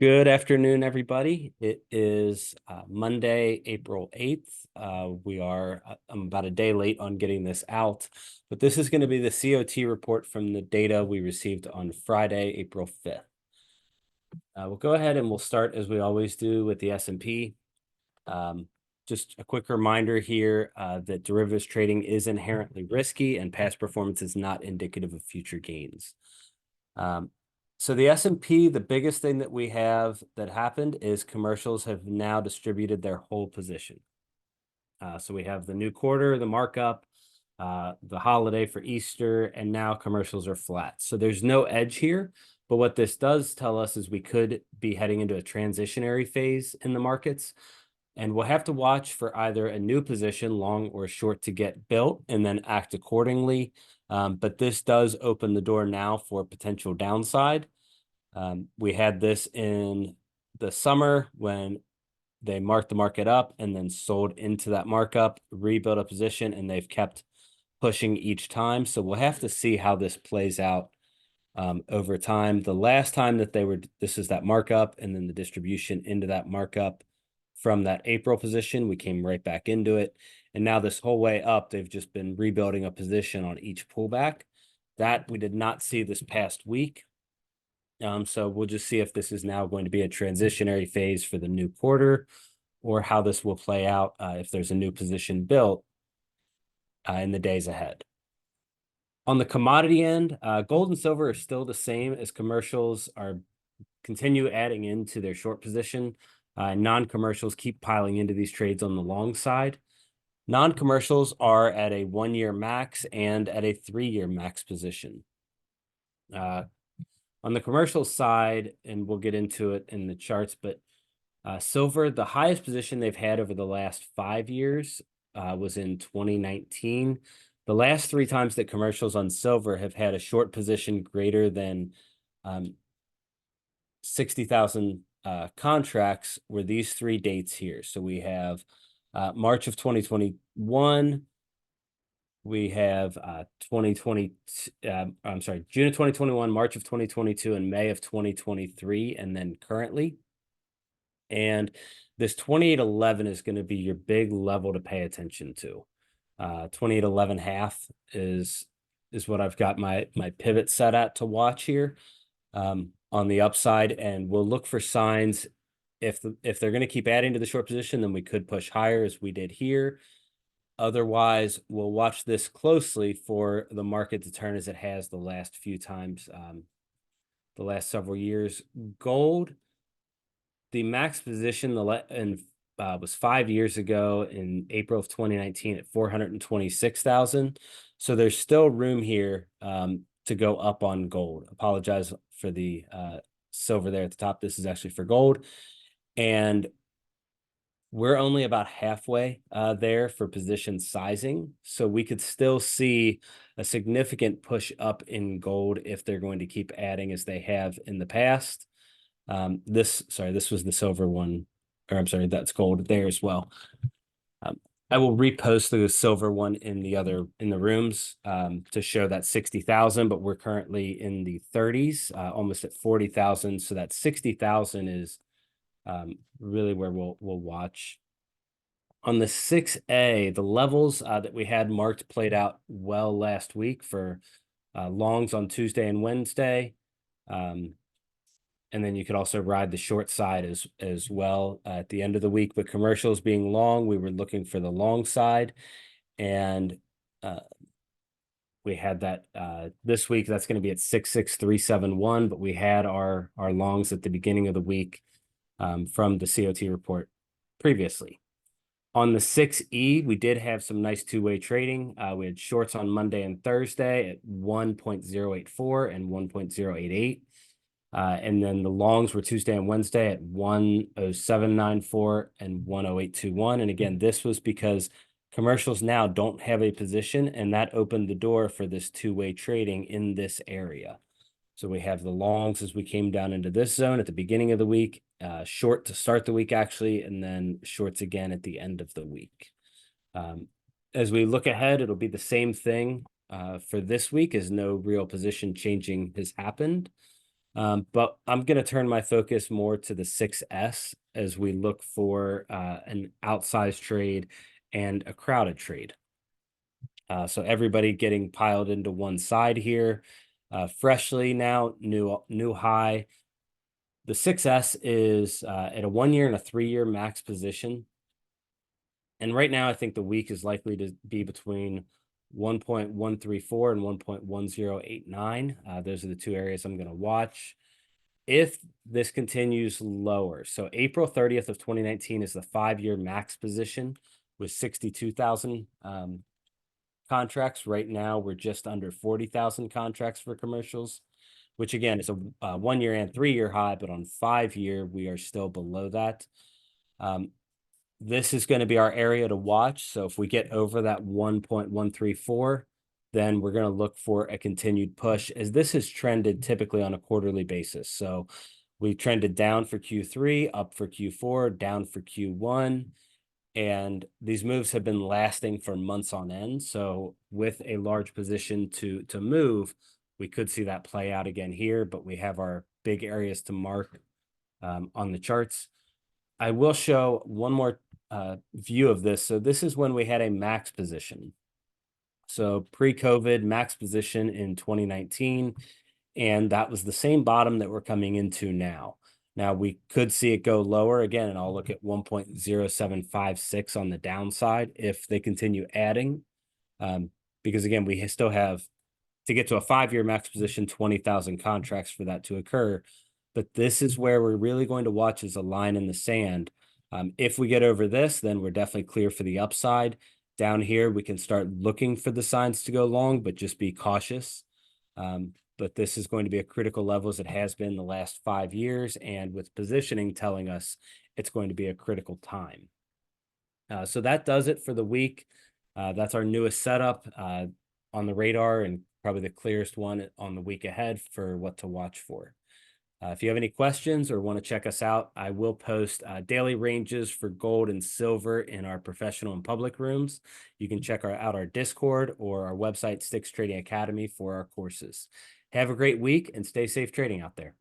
Good afternoon, everybody. It is Monday, April 8th. I'm about a day late on getting this out, but this is going to be the CoT report from the data we received on Friday, April 5th. We'll go ahead and we'll start as we always do with the S&P. Just a quick reminder here that derivatives trading is inherently risky and past performance is not indicative of future gains. So the S&P, the biggest thing that we have that happened is commercials have now distributed their whole position. So we have the new quarter, the markup, the holiday for Easter, and now commercials are flat. So there's no edge here. But what this does tell us is we could be heading into a transitionary phase in the markets. And we'll have to watch for either a new position, long or short, to get built and then act accordingly. But this does open the door now for potential downside. We had this in the summer when they marked the market up and then sold into that markup, rebuilt a position, and they've kept pushing each time. So we'll have to see how this plays out over time. The last time that this is that markup and then the distribution into that markup from that April position, we came right back into it. And now this whole way up, they've just been rebuilding a position on each pullback. That we did not see this past week. So we'll just see if this is now going to be a transitionary phase for the new quarter or how this will play out if there's a new position built in the days ahead. On the commodity end, gold and silver are still the same as commercials are continue adding into their short position. Non-commercials keep piling into these trades on the long side. Non-commercials are at a 1-year max and at a 3-year max position. On the commercial side, and we'll get into it in the charts, but silver, the highest position they've had over the last 5 years was in 2019. The last 3 times that commercials on silver have had a short position greater than 60,000 contracts were these 3 dates here. So we have March of 2021. We have June of 2021, March of 2022, and May of 2023, and then currently. And this 2811 is going to be your big level to pay attention to. 2811 half is what I've got my pivot set at to watch here on the upside, and we'll look for signs. If they're going to keep adding to the short position, then we could push higher as we did here. Otherwise, we'll watch this closely for the market to turn as it has the last few times, the last several years. Gold, the max position was 5 years ago in April of 2019 at 426,000. So there's still room here to go up on gold. Apologize for the silver there at the top. This is actually for gold. And we're only about halfway there for position sizing. So we could still see a significant push up in gold if they're going to keep adding as they have in the past. This was the silver one, or I'm sorry, that's gold there as well. I will repost the silver one in the rooms to show that 60,000, but we're currently in the 30s, almost at 40,000. So that 60,000 is really where we'll watch. On the 6A, the levels that we had marked played out well last week for longs on Tuesday and Wednesday. And then you could also ride the short side as well at the end of the week. But commercials being long, we were looking for the long side. And we had that this week. That's going to be at 66371. But we had our longs at the beginning of the week from the CoT report previously. On the 6E, we did have some nice two-way trading. We had shorts on Monday and Thursday at 1.084 and 1.088. And then the longs were Tuesday and Wednesday at 10794 and 10821. And again, this was because commercials now don't have a position, and that opened the door for this two-way trading in this area. So we have the longs as we came down into this zone at the beginning of the week, short to start the week, actually, and then shorts again at the end of the week. As we look ahead, it'll be the same thing for this week, as no real position changing has happened. But I'm going to turn my focus more to the 6S as we look for an outsized trade and a crowded trade. So everybody getting piled into one side here. Freshly now, new high. The 6S is at a 1 year and a 3 year max position. And right now, I think the week is likely to be between 1.134 and 1.1089. Those are the two areas I'm going to watch. If this continues lower, so April 30th of 2019 is the 5 year max position with 62,000 contracts. Right now, we're just under 40,000 contracts for commercials, which again is a 1 year and 3 year high, but on 5 year, we are still below that. This is going to be our area to watch. So if we get over that 1.134, then we're going to look for a continued push, as this has trended typically on a quarterly basis. So we trended down for Q3, up for Q4, down for Q1. And these moves have been lasting for months on end. So with a large position to move, we could see that play out again here, but we have our big areas to mark on the charts. I will show one more view of this. So this is when we had a max position. So pre-COVID max position in 2019, and that was the same bottom that we're coming into now. Now we could see it go lower again, and I'll look at 1.0756 on the downside if they continue adding, because again, we still have to get to a 5 year max position, 20,000 contracts for that to occur. But this is where we're really going to watch as a line in the sand. If we get over this, then we're definitely clear for the upside. Down here, we can start looking for the signs to go long, but just be cautious. But this is going to be a critical level, as it has been the last 5 years, and with positioning telling us it's going to be a critical time. So that does it for the week. That's our newest setup on the radar, and probably the clearest one on the week ahead for what to watch for. If you have any questions or want to check us out, I will post daily ranges for gold and silver in our professional and public rooms. You can check out our Discord or our website, Sticks Trading Academy, for our courses. Have a great week and stay safe trading out there.